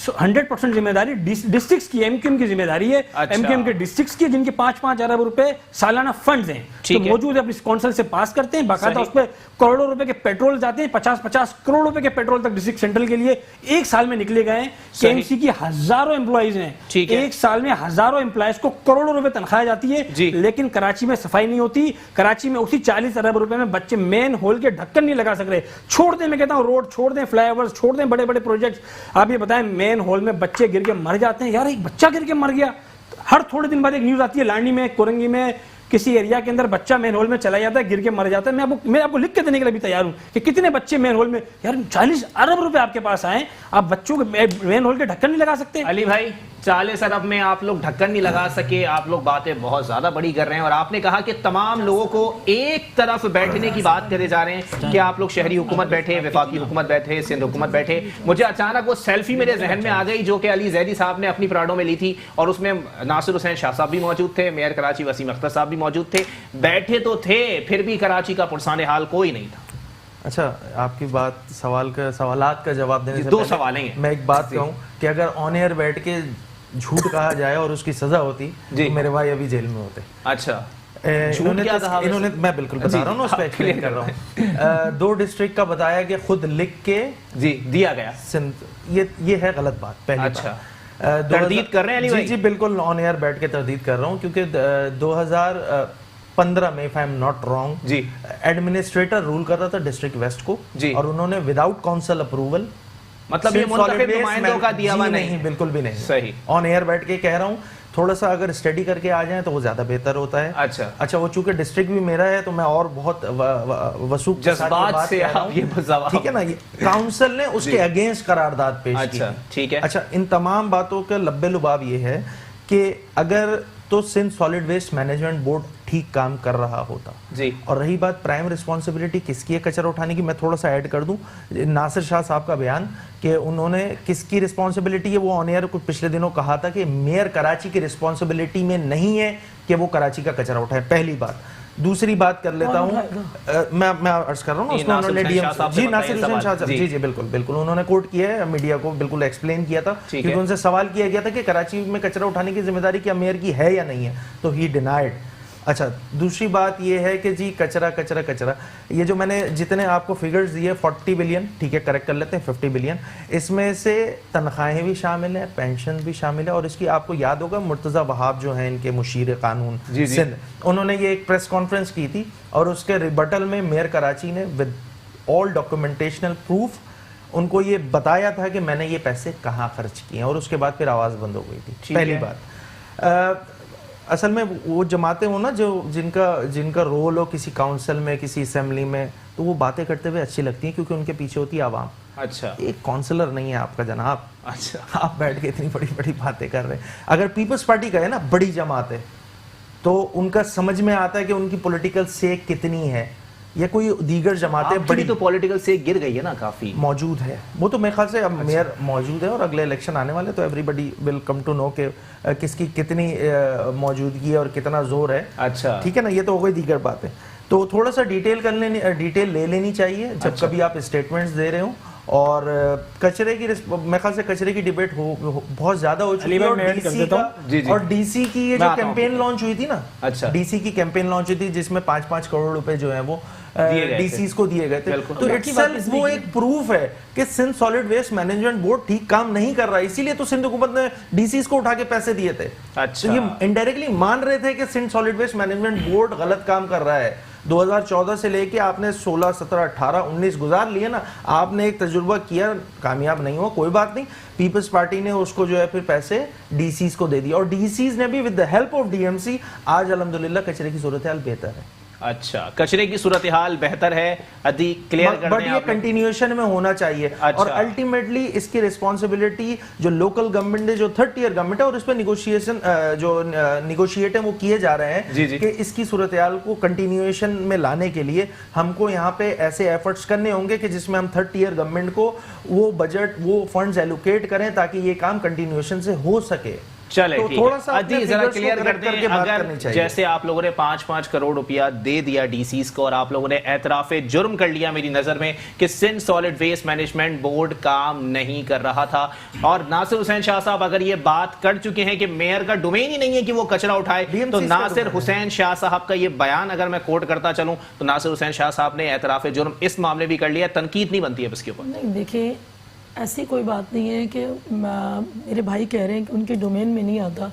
100% ذمہ داری ڈسٹرکٹس کی MQM کی ذمہ داری ہے. MQM کے ڈسٹرکٹس کی جن کے 5-5 ارب روپے سالانہ فنڈز ہیں تو موجود ہے, اپنی کونسل سے پاس کرتے ہیں, باقاعدہ اس پہ کروڑوں روپے کے پیٹرول جاتے ہیں, 50-50 کروڑ روپے کے پیٹرول تک ڈسٹرکٹ سینٹرل کے لیے ایک سال میں نکلے گئے ہیں. KMC کی ہزاروں امپلائیز ہیں, ایک سال میں ہزاروں امپلائیز کو کروڑوں روپے تنخواہ جاتی ہے, لیکن کراچی میں صفائی نہیں ہوتی. کراچی میں اسی 40 ارب روپے میں بچے مین ہول کے ڈھکن نہیں لگا سک رہے. چھوڑ دیں, میں کہتا ہوں روڈ چھوڑ دیں, فلائی اوورز چھوڑ دیں, بڑے بڑے پروجیکٹس. آپ یہ بتائیں مین ہول میں بچے گر کے مر جاتے ہیں. یار ایک بچہ گر کے مر گیا, ہر تھوڑے دن بعد ایک نیوز آتی ہے لانڈی میں, کورنگی میں, کسی ایریا کے اندر بچہ مین ہول میں چلا جاتا ہے, گر کے مر جاتا ہے. میں آپ کو لکھ کے دینے کے لیے بھی تیار ہوں کہ کتنے بچے مین ہول میں. یار 40 ارب روپے آپ کے پاس آئے, آپ بچوں کے مین ہول کے ڈھکن نہیں لگا سکتے. علی بھائی 40 ارب میں آپ لوگ ڈھکن نہیں لگا سکے, آپ لوگ باتیں بہت زیادہ بڑی کر رہے ہیں. اور آپ نے کہا کہ تمام لوگوں کو ایک طرف بیٹھنے کی بات کرے جا رہے ہیں کہ آپ لوگ شہری حکومت بیٹھے, وفاقی حکومت بیٹھے, سندھ حکومت بیٹھے. مجھے اچانک وہ سیلفی میرے ذہن میں آ گئی جو کہ علی زیدی صاحب نے اپنی پراڈو میں لی تھی, اور اس میں ناصر حسین شاہ صاحب بھی موجود تھے, میئر کراچی وسیم اختر صاحب بھی موجود تھے. بیٹھے تو تھے, پھر بھی کراچی کا پرسان حال کوئی نہیں تھا. اچھا, آپ کی بات سوالات کا جواب دینے سے دو سوال ہیں. میں ایک بات کہوں کہ اگر آن ایئر بیٹھ کے جھوٹ کہا جائے اور اس کی سزا ہوتی تو میرے بھائی ابھی جیل میں ہوتے. اچھا, انہوں نے میں بالکل بتا رہا ہوں, اس پہ ایکسپلین کر رہا ہوں. 2 ڈسٹرکٹ کا بتایا کہ خود لکھ کے دیا گیا, یہ ہے غلط بات. پہلی بات تردید کر رہے ہیں علی بھائی؟ جی بالکل آن ایئر بیٹھ کے تردید کر رہا ہوں, کیونکہ 2015 میں if I am not wrong administrator role کر رہا تھا ڈسٹرکٹ ویسٹ کو, اور انہوں نے وداؤٹ کونسل اپروول, مطلب یہ منتخب نمائندوں کا دیا ہوا نہیں, بالکل بھی نہیں. صحیح, آن ایئر بیٹھ کے کہہ رہا ہوں, تھوڑا سا اگر اسٹڈی کر کے آ جائیں تو وہ زیادہ بہتر ہوتا ہے. اچھا وہ چونکہ ڈسٹرکٹ بھی میرا ہے تو میں اور بہت وثوق جذبات سے آپ یہ ٹھیک ہے نا. یہ کاؤنسل نے اس کے اگینسٹ قرارداد پیش کی. ٹھیک ہے. اچھا, ان تمام باتوں کا لب لباب یہ ہے کہ اگر تو Sindh solid waste management board ٹھیک کام کر رہا ہوتا. اور رہی بات پرائم رسپانسبلٹی کس کی ہے کچرا اٹھانے کی, میں تھوڑا سا ایڈ کر دوں. ناصر شاہ صاحب کا بیان کہ انہوں نے کس کی رسپانسبلٹی ہے, وہ آن ایئر کچھ پچھلے دنوں کہا تھا کہ میئر کراچی کی رسپانسبلٹی میں نہیں ہے کہ وہ کراچی کا کچرا اٹھائے. پہلی بات. دوسری بات کر لیتا ہوں, میں عرض کر رہا ہوں, اس میں انہوں نے جی ناصر حسین شاہ صاحب جی بالکل انہوں نے کوٹ کیا ہے, میڈیا کو بالکل ایکسپلین کیا تھا, کیونکہ ان سے سوال کیا گیا تھا کہ کراچی میں کچرا اٹھانے کی ذمہ داری کیا میئر کی ہے یا نہیں ہے, تو ہی ڈینائڈ. اچھا, دوسری بات یہ ہے کہ جی کچرا, یہ جو میں نے جتنے آپ کو فگرز دیے 40 بلین, ٹھیک ہے کریکٹ کر لیتے ہیں 50 بلین, اس میں سے تنخواہیں بھی شامل ہیں, پینشن بھی شامل ہے. اور اس کی آپ کو یاد ہوگا مرتضی وہاب جو ہیں ان کے مشیر قانون سندھ, انہوں نے یہ ایک پریس کانفرنس کی تھی, اور اس کے ریبٹل میں میئر کراچی نے ود آل ڈاکومنٹیشنل پروف ان کو یہ بتایا تھا کہ میں نے یہ پیسے کہاں خرچ کیے ہیں, اور اس کے بعد پھر آواز بند ہو گئی تھی. پہلی بات. اصل میں وہ جماعتیں ہوں نا جو جن کا رول ہو کسی کاؤنسل میں, کسی اسمبلی میں, تو وہ باتیں کرتے ہوئے اچھی لگتی ہیں کیونکہ ان کے پیچھے ہوتی ہے عوام. اچھا, ایک کاؤنسلر نہیں ہے آپ کا جناب. اچھا, آپ بیٹھ کے اتنی بڑی بڑی باتیں کر رہے ہیں. اگر پیپلز پارٹی کا ہے نا بڑی جماعت ہے تو ان کا سمجھ میں آتا ہے کہ ان کی پولیٹیکل سیک کتنی ہے, یا کوئی دیگر جماعتیں بڑی تو پولیٹیکل سے گر گئی ہے نا, کافی موجود ہے. وہ تو میرے خیال سے اب میئر موجود ہے, اور اگلے الیکشن آنے والے تو every body will come to know کہ کس کی کتنی موجودگی ہے اور کتنا زور ہے. اچھا, ٹھیک ہے نا, یہ تو ہو گئی دیگر بات ہے. تو تھوڑا سا ڈیٹیل لے لینی چاہیے جب کبھی آپ اسٹیٹمنٹس دے رہے ہوں. اور کچرے کی میرے خیال سے کچرے کی ڈیبیٹ بہت زیادہ ہو چکی ہے, اور ڈی سی کی یہ جو کیمپین لانچ ہوئی تھی نا, ڈی سی کی کیمپین لانچ ہوئی تھی جس میں 5-5 کروڑ روپے جو ہیں وہ ڈی سیز کو دیے گئے تھے, تو اٹسیلف وہ ایک پروف ہے کہ Sindh solid waste management board ٹھیک کام نہیں کر رہا. اسی لیے تو سندھ حکومت نے ڈی سیز کو اٹھا کے پیسے دیے تھے. تو یہ انڈائریکٹلی مان رہے تھے کہ Sindh solid waste management board غلط کام کر رہا ہے. 2014 سے لے کے آپ نے 16, 17, 18, 19 گزار لیے نا, آپ نے ایک تجربہ کیا, کامیاب نہیں ہوا, کوئی بات نہیں. پیپلز پارٹی نے اس کو جو ہے پھر پیسے ڈی سیز کو دے دیا, اور ڈی سیز نے بھی with the help of DMC آج الحمدللہ کچرے کی صورتحال بہتر ہے. اچھا, کچرے کی صورتحال بہتر ہے, ادھی کلیئر کر دیں. بٹ یہ کنٹینیوشن میں ہونا چاہیے, اور الٹیمیٹلی اس کی رسپانسبلٹی جو لوکل گورنمنٹ ہے, جو تھرڈ ٹیئر گورنمنٹ ہے, اور اس پہ نیگوشیشن جو نیگوشیٹ ہیں وہ کیے جا رہے ہیں کہ اس کی صورتحال کو کنٹینیوشن میں لانے کے لیے ہم کو یہاں پہ ایسے ایفرٹس کرنے ہوں گے کہ جس میں ہم تھرڈ ٹیئر گورنمنٹ کو وہ بجٹ, وہ فنڈز ایلوکیٹ کریں تاکہ یہ کام کنٹینیوشن سے ہو سکے. چلے تو ٹھیک تھوڑا ہے سا عدی ذرا کلیئر کرتے ہیں اگر اگر جیسے آپ لوگوں نے 5-5 کروڑ روپیہ دے دیا ڈی سیز کو اور آپ لوگوں نے اعتراف جرم کر لیا میری نظر میں کہ Sindh solid waste management board کام نہیں کر رہا تھا اور ناصر حسین شاہ صاحب اگر یہ بات کر چکے ہیں کہ میئر کا ڈومین ہی نہیں ہے کہ وہ کچرا اٹھائے تو ناصر حسین شاہ صاحب کا یہ بیان اگر میں کوٹ کرتا چلوں تو ناصر حسین شاہ صاحب نے اعتراف جرم اس معاملے بھی کر لیا, تنقید نہیں بنتی ہے اس کے اوپر. نہیں دیکھیں ایسی کوئی بات نہیں ہے کہ میرے بھائی کہہ رہے ہیں کہ ان کے ڈومین میں نہیں آتا,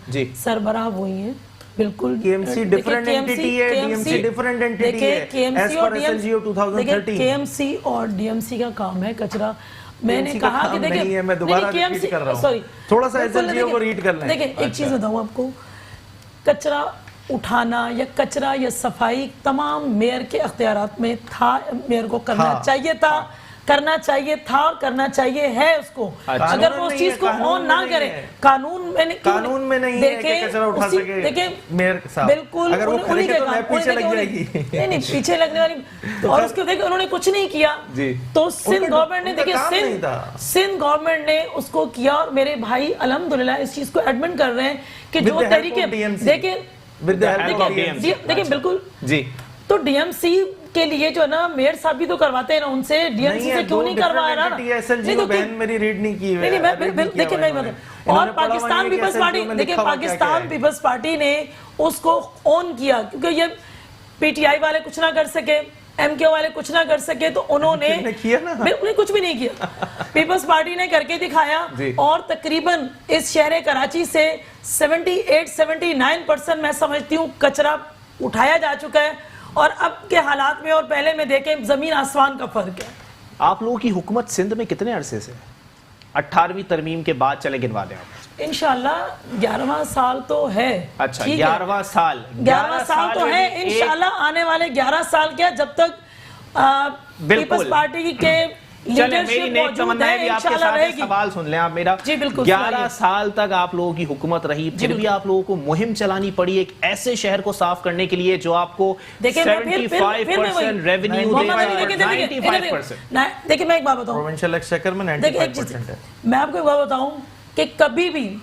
سربراہ وہی ہیں بالکل. KMC ڈیفرنٹ اینٹی ہے, DMC ڈیفرنٹ اینٹی ہے ایز پر SLGO 2013. KMC اور DMC کا کام ہے کچرا. میں نے کہا کہ دیکھیں میں دوبارہ ریپیٹ کر رہا ہوں, تھوڑا سا SLGO کو ریڈ کر لیں. دیکھیں ایک چیز بتاؤں آپ کو, کچرا اٹھانا یا کچرا یا صفائی تمام میئر کے اختیارات میں تھا, میئر کو کرنا چاہیے تھا, کرنا چاہیے تھا اور کرنا چاہیے ہے اس کو. اگر وہ اس چیز کو آن نہ کرے, قانون میں نہیں ہے کہ کچرا اٹھا سکے میئر صاحب, بالکل اگر وہ کرے گا تو میں پیچھے لگ جائے گی. نہیں پیچھے لگنے والی, اور اس کو دیکھیں انہوں نے کچھ نہیں کیا تو سندھ گورنمنٹ نے, دیکھیں سندھ گورنمنٹ نے اس کو کیا اور میرے بھائی الحمدللہ اس چیز کو ایڈمنٹ کر رہے ہیں کہ جو طریقے دیکھیں دیکھیں بالکل جی, تو ڈی ایم سی کے لیے جو ہے نا میئر صاحب بھی تو کرواتے ہیں نا ان سے, ڈی ایم سی سے کیوں نہیں کروا رہا نا. بہن میری ریڈ نہیں کی ہے. دیکھیں میں اور پاکستان پیپلز پارٹی, دیکھیں پاکستان پیپلز پارٹی نے اس کو اون کیا کیونکہ یہ پی ٹی آئی والے کچھ نہ کر سکے, ایم کیو والے کچھ نہ کر سکے, تو انہوں نے کچھ بھی نہیں کیا. پیپلز پارٹی نے کر کے دکھایا اور تقریباً اس شہر کراچی سے 78-79% میں سمجھتی ہوں کچرا اٹھایا جا چکا ہے, اور اب کے حالات میں اور پہلے میں دیکھیں زمین آسمان کا فرق ہے. آپ لوگوں کی حکومت سندھ میں کتنے عرصے سے؟ 18ویں ترمیم کے بعد چلے گنوا دیں آپ. انشاءاللہ 11واں سال تو ہے. اچھا 11واں سال تو ہے انشاءاللہ, آنے والے 11 سال کیا جب تک پیپلز پارٹی کے میری نیک تمنا ہے بھی آپ کے ساتھ سوال سن لیں آپ میرا. 11 سال تک آپ لوگوں کی حکومت رہی, پھر بھی آپ لوگوں کو مہم چلانی پڑی ایک ایسے شہر کو صاف کرنے کے لیے جو آپ کو 75% ریونیو دے رہا ہے, 95%. دیکھیں میں ایک بات بتاؤں, پروونشل ایکسچیکر میں 95% ہے. میں آپ کو ایک بات بتاؤں کہ کبھی بھی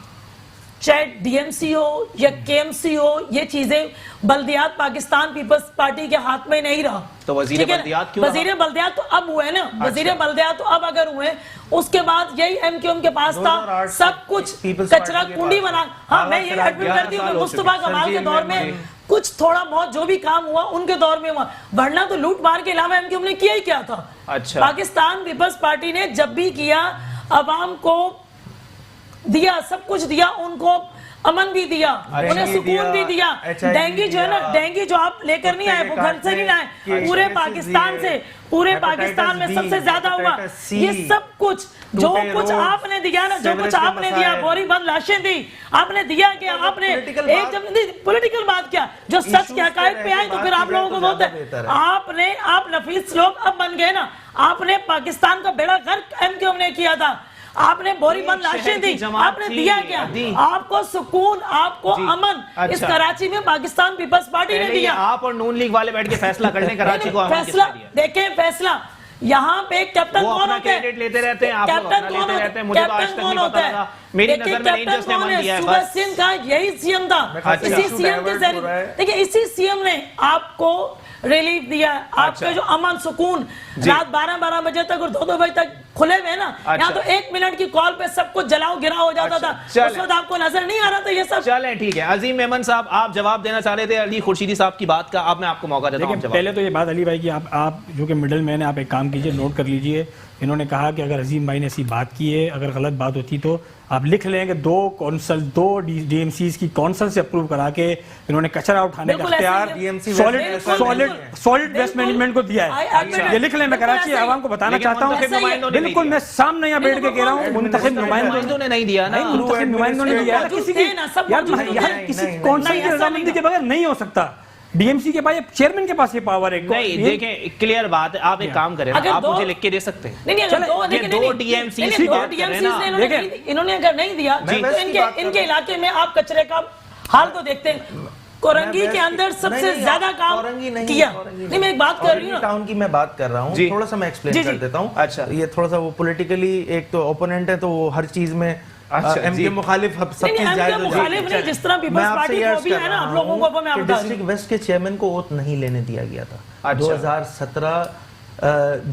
چاہے ڈی ایم سی ہو یا کے ایم سی ہو, یہ چیزیں بلدیات پاکستان پیپلز پارٹی کے ہاتھ میں نہیں رہا. تو وزیر بلدیات کیوں؟ وزیر بلدیات تو اب ہوئے نا, وزیر بلدیات تو اب اگر ہوئے, اس کے بعد یہی ایم کیو ایم کے پاس تھا سب کچھ کچرا کنڈی بنا. ہاں میں یہ ایڈمٹ کرتی ہوں کہ مصطفیٰ کمال کے دور میں کچھ تھوڑا بہت جو بھی کام ہوا ان کے دور میں ہوا, ورنہ تو لوٹ مار کے علاوہ ایم کیو ایم نے کیا ہی کیا تھا. پاکستان پیپلز پارٹی نے جب بھی کیا عوام کو دیا, سب کچھ دیا, ان کو امن بھی دیا, انہیں سکون بھی دیا. ڈینگی جو ہے نا, ڈینگی جو آپ لے کر نہیں آئے, وہ گھر سے نہیں لائے, پورے پاکستان سے, پورے پاکستان میں سب سے زیادہ ہوا. یہ سب کچھ جو کچھ آپ نے دیا نا, جو کچھ آپ نے دیا, بوری بند لاشیں دی آپ نے دیا, کہ آپ نے ایک جب پولیٹیکل بات کیا, جو سچ کے حقائق پہ آئے تو پھر آپ لوگوں کو بولتے ہیں آپ نفیس لوگ اب بن گئے نا. آپ نے پاکستان کا بیڑا غرق ایم کیو ایم نے کیا تھا, آپ نے بوری بند لاشیں دی, آپ نے دیا کیا؟ آپ کو سکون, آپ کو امن اس کراچی میں پاکستان پیپلز پارٹی نے دیا. آپ اور نون لیگ والے بیٹھ کے فیصلہ کرنے کراچی کو فیصلہ دیکھیں, فیصلہ یہاں پہ کیپٹن کون ہوتے ہیں, لیتے رہتے ہیں, کیپٹن کون ہوتا ہے, میری نظر میں رینجرز نے من دیا ہے. صوبہ سندھ کا یہی سی ایم تھا, اسی سی ایم کے ذریعے, دیکھیں اسی سی ایم نے آپ کو ریلیف دیا, آپ کے جو امن سکون رات 12 بجے تک اور 2 بجے تک کھلے ہوئے نا, یہاں تو 1 منٹ کی کال پہ سب کچھ جلاؤ گرا ہو جاتا تھا, اس وقت آپ کو نظر نہیں آ رہا تھا یہ سب. چلیں ٹھیک ہے, عظیم میمن صاحب آپ جواب دینا چاہ رہے تھے علی خورشیدی صاحب کی بات کا, اب میں آپ کو موقع دیتا ہوں. پہلے تو یہ بات علی بھائی کی, آپ جو کہ مڈل مین ہیں, آپ ایک کام کیجئے, نوٹ کر لیجئے. انہوں نے کہا کہ اگر عظیم بھائی نے ایسی بات کی ہے, اگر غلط بات ہوتی تو آپ لکھ لیں کہ 2 ڈی ایم سیز کی کونسل سے اپروو کرا کے انہوں نے کچرا اٹھانے کا اختیار سالڈ ویسٹ مینجمنٹ کو دیا ہے. یہ لکھ لیں, میں کراچی عوام کو بتانا چاہتا ہوں, بالکل میں سامنے یہاں بیٹھ کے کہہ رہا ہوں, منتخب نمائندوں نے نہیں دیا نا, منتخب نمائندوں نے دیا, کسی کی یار کسی کونسل کی رضامندی کے بغیر نہیں ہو سکتا. ڈی ایم سی کے پاس, چیئرمین کے پاس یہ پاور ہے. نہیں دیکھیں کلیئر بات ہے, آپ ایک کام کریں, آپ مجھے لکھ کے دے سکتے ہیں. یہ 2 ڈی ایم سی انہوں نے اگر نہیں دیا تو ان کے علاقے میں آپ کچرے کا حال تو دیکھتے ہیں. کورنگی کے اندر سب سے زیادہ کام کیا. نہیں میں ایک بات کر رہی ہوں, ٹاؤن کی میں بات کر رہا ہوں, تھوڑا سا میں ایکسپلین کر دیتا ہوں. اچھا یہ تھوڑا سا وہ پولیٹیکلی ایک تو اوپوننٹ ہے, تو وہ ہر چیز میں ایم کے مخالف سب چیز جائز ہو جائے مخالف نہیں، جس طرح پیپلز پارٹی کو بھی ہے نا آپ لوگوں کو میں بتا ڈسٹرکٹ ویسٹ کے چیئرمین کو اوت نہیں لینے دیا گیا تھا 2017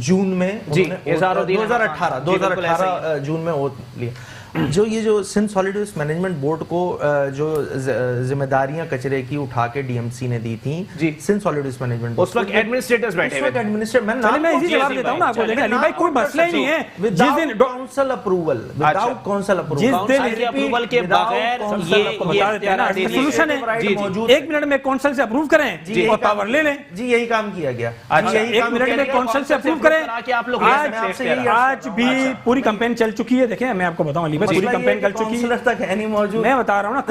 جون میں، 2018 جون میں اوت لیا. جو یہ جو Sindh solid waste management board کو جو ذمہ داریاں کچرے کی اٹھا کے ڈی ایم سی نے دی تھیں سندھ سالڈ ویسٹ مینجمنٹ، اس وقت ایڈمنسٹریٹرز بیٹھے ہوئے، میں اسی جواب دیتا ہوں نا آپ کو. دیکھیں علی بھائی کوئی مسئلہ ہی نہیں ہے، جس دن council approval, without council approval کے بغیر یہ سولوشن ہے. 1 منٹ میں کونسل سے اپروو کریں اور پاور لے لیں. جی یہی کام کیا گیا. 1 منٹ میں کونسل سے اپروو کریں. آج بھی پوری کمپین چل چکی ہے. دیکھیں میں آپ کو بتاؤں علی بھائی، پوری کمپین چل چکی ہے. میں بتا رہا ہوں نا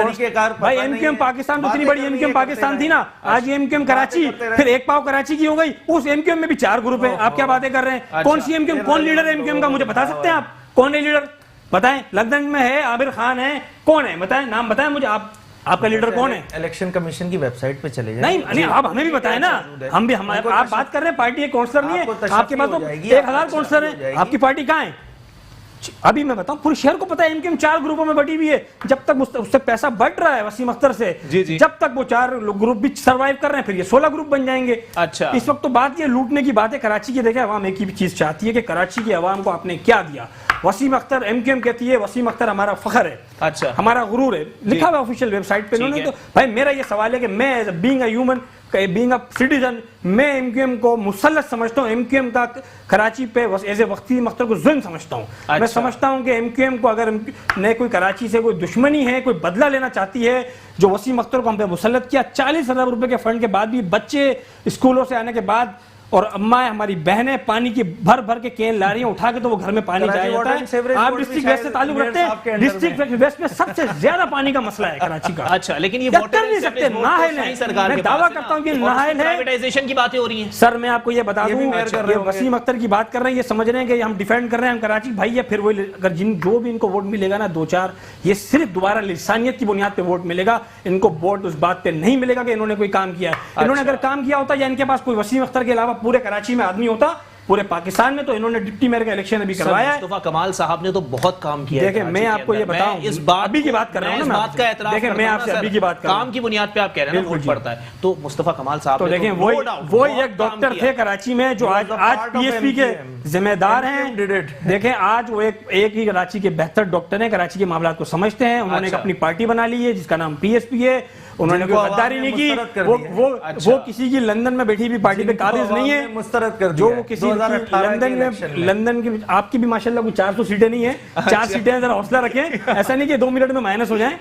بھائی، ایم کیو ایم پاکستان اتنی بڑی ایم کیو ایم پاکستان تھی نا، آج ایم کیو ایم کراچی، پھر ایک پاؤ کراچی کی ہو گئی. اس ایم کیو ایم میں بھی 4 گروپ ہیں. آپ کیا باتیں کر رہے ہیں؟ کون سی ایم کیو ایم، کون لیڈر ایم کیو ایم کا مجھے بتا سکتے ہیں آپ؟ کون ہے لیڈر بتائیں؟ لندن میں ہے عامر خان ہے، کون ہے بتائیں، نام بتائیں مجھے. آپ کا لیڈر کون ہے؟ الیکشن کمیشن کی ویب سائٹ پہ چلے جائیں. نہیں آپ ہمیں بھی بتائیں نا. ہم بھی آپ بات کر رہے ہیں پارٹی کے کونسلر نہیں ہے آپ کے پاس، تو 1000 کونسلر ہیں. آپ کی پارٹی کہاں ہے؟ ابھی میں بتاؤں پورے شہر کو پتا ہے ایم کیو ایم 4 گروپوں میں بٹی ہوئی ہے. جب تک اس سے پیسہ بٹ رہا ہے وسیم اختر سے، جب تک وہ 4 گروپ بھی سروائیو کر رہے ہیں، پھر یہ 16 گروپ بن جائیں گے. اچھا اس وقت تو بات یہ لوٹنے کی بات ہے. کراچی کی دیکھیں عوام ایک ہی چیز چاہتی ہے کہ کراچی کی عوام کو آپ نے کیا دیا. Waseem Akhtar, MQM کہتی ہے وسیم اختر ہمارا فخر ہے، اچھا ہمارا ہمارا غرور ہے، لکھا ہوا آفیشیل ویب سائٹ پہ. انہوں نے تو بھائی میرا یہ سوال ہے کہ میں as a being a human, being a citizen, میں ایم کیو ایم کو مسلط سمجھتا ہوں. ایم کیو ایم کا کراچی پہ ایز اے وسیم اختر کو ظلم سمجھتا ہوں. میں سمجھتا ہوں کہ ایم کیو ایم کو اگر نے کوئی کراچی سے کوئی دشمنی ہے، کوئی بدلہ لینا چاہتی ہے، جو وسیم اختر کو ہم پہ مسلط کیا 40 ارب روپے کے فنڈ کے بعد بھی بچے اسکولوں سے آنے کے بعد اور اماں ہماری بہنیں پانی کی بھر بھر کے کین لا رہی ہیں اٹھا کے، تو وہ گھر میں پانی جایا جاتا ہے. آپ ڈسٹرکٹ ویسٹ سے تعلق رکھتے ہیں، ڈسٹرکٹ ویسٹ میں سب سے زیادہ پانی کا مسئلہ ہے کراچی کا. اچھا لیکن یہ کر نہیں سکتے، نااہل ہے. میں دعویٰ کرتا ہوں کہ نااہل ہے. پرائیویٹائزیشن کی باتیں ہو رہی ہیں سر. میں آپ کو یہ بتا دوں، یہ وسیم اختر کی بات کر رہے ہیں، یہ سمجھ رہے ہیں کہ ہم ڈیفینڈ کر رہے ہیں ہم کراچی. بھائی اگر وہ جو بھی ان کو ووٹ ملے گا نا 2-4، یہ صرف دوبارہ لسانیت کی بنیاد پہ ووٹ ملے گا. ان کو ووٹ اس بات پہ نہیں ملے گا کہ انہوں نے کوئی کام کیا ہے. انہوں نے اگر کام کیا ہوتا یا ان کے پاس کوئی وسیم اختر کے علاوہ پورے کراچی میں آدمی ہوتا پورے پاکستان میں، تو انہوں نے ڈپٹی میئر کا الیکشن ابھی کروایا ہے. مصطفیٰ کمال صاحب نے تو بہت کام کیا ہے. دیکھیں میں آپ کو یہ بتاؤں، اس بات ابھی کی بات کر رہا ہوں نا، بات کا اعتراف. دیکھیں میں آپ سے ابھی کی بات کر رہا ہوں، کام کی بنیاد پہ آپ کہہ رہے ہیں ووٹ پڑتا ہے. تو مصطفیٰ کمال صاحب تو دیکھیں وہ ایک ڈاکٹر تھے کراچی میں جو آج پی ایس پی کے ذمہ دار ہیں. دیکھیں آج وہ ایک ہی کراچی کے بہتر ڈاکٹر ہیں، کراچی کے معاملات کو سمجھتے ہیں. انہوں نے ایک اپنی پارٹی بنا لی ہے جس کا نام پی ایس پی ہے. انہوں نے کوئی غداری نہیں کی. وہ کسی کی لندن میں بیٹھی ہوئی پارٹی پہ قابض نہیں ہے. مسترد کر جو کسی لندن کی آپ کی بھی ماشاءاللہ کوئی 400 سیٹیں نہیں ہیں. 4 سیٹیں ہیں، ذرا حوصلہ رکھیں. ایسا نہیں کہ 2 منٹ میں مائنس ہو جائیں.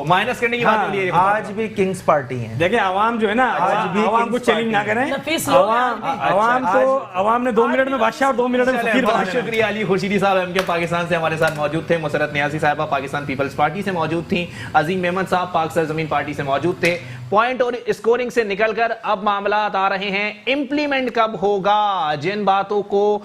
مائنس کرنے کی بات ہو رہی ہے. آج بھی کنگز پارٹی ہیں. دیکھیں عوام جو ہے نا، عوام کو چیلنج نہ کریں. عوام نے 2 منٹ میں بادشاہ اور 2 منٹ میں فقیر بنا. شکریہ. علی خورشیدی صاحب ایم کے پاکستان سے ہمارے ساتھ موجود تھے. مسرت نیازی صاحبہ پاکستان پیپلز پارٹی سے موجود تھیں. عظیم محمد صاحب پاک سرزمین پارٹی سے موجود تھے. پوائنٹ اور اسکورنگ سے نکل کر اب معاملات آ رہے ہیں امپلیمنٹ کب ہوگا. جن باتوں کو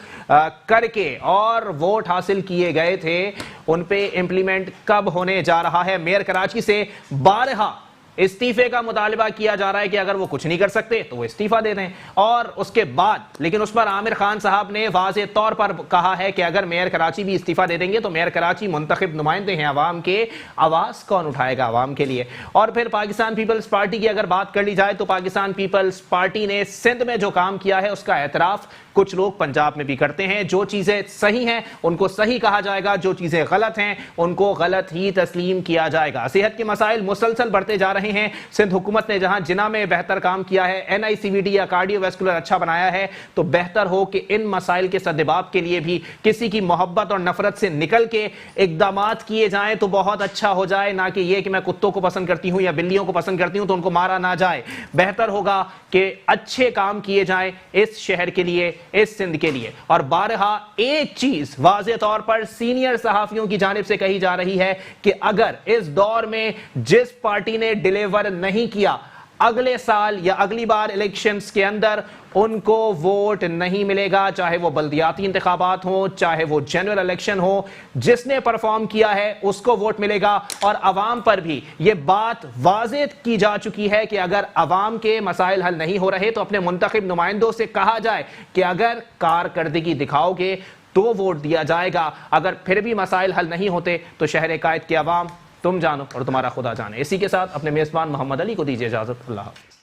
کر کے اور ووٹ حاصل کیے گئے تھے ان پہ امپلیمنٹ کب ہونے جا رہا ہے. میئر کراچی سے بارہا استعفے کا مطالبہ کیا جا رہا ہے کہ اگر وہ کچھ نہیں کر سکتے تو وہ استعفیٰ دے دیں. اور اس کے بعد لیکن اس پر عامر خان صاحب نے واضح طور پر کہا ہے کہ اگر میئر کراچی بھی استعفیٰ دے دیں گے تو میئر کراچی منتخب نمائندے ہیں عوام کے، آواز کون اٹھائے گا عوام کے لیے. اور پھر پاکستان پیپلز پارٹی کی اگر بات کر لی جائے تو پاکستان پیپلز پارٹی نے سندھ میں جو کام کیا ہے اس کا اعتراف کچھ لوگ پنجاب میں بھی کرتے ہیں. جو چیزیں صحیح ہیں ان کو صحیح کہا جائے گا، جو چیزیں غلط ہیں ان کو غلط ہی تسلیم کیا جائے گا. صحت کے مسائل مسلسل بڑھتے جا رہے ہیں. سندھ حکومت نے جہاں جناح میں بہتر کام کیا ہے، این آئی سی وی ڈی یا کارڈیو ویسکولر اچھا بنایا ہے، تو بہتر ہو کہ ان مسائل کے سدباب کے لیے بھی کسی کی محبت اور نفرت سے نکل کے اقدامات کیے جائیں تو بہت اچھا ہو جائے. نہ کہ یہ کہ میں کتوں کو پسند کرتی ہوں یا بلیوں کو پسند کرتی ہوں تو ان کو مارا نہ جائے. بہتر ہوگا کہ اچھے کام کیے جائیں اس شہر کے لیے، اس سندھ کے لیے. اور بارہا ایک چیز واضح طور پر سینئر صحافیوں کی جانب سے کہی جا رہی ہے کہ اگر اس دور میں جس پارٹی نے ڈیلیور نہیں کیا، اگلے سال یا اگلی بار الیکشنز کے اندر ان کو ووٹ نہیں ملے گا، چاہے وہ بلدیاتی انتخابات ہوں، چاہے وہ جنرل الیکشن ہو. جس نے پرفارم کیا ہے اس کو ووٹ ملے گا. اور عوام پر بھی یہ بات واضح کی جا چکی ہے کہ اگر عوام کے مسائل حل نہیں ہو رہے تو اپنے منتخب نمائندوں سے کہا جائے کہ اگر کارکردگی دکھاؤ گے تو ووٹ دیا جائے گا. اگر پھر بھی مسائل حل نہیں ہوتے تو شہر قائد کی عوام تم جانو اور تمہارا خدا جانے. اسی کے ساتھ اپنے میزبان محمد علی کو دیجیے اجازت. اللہ حافظ.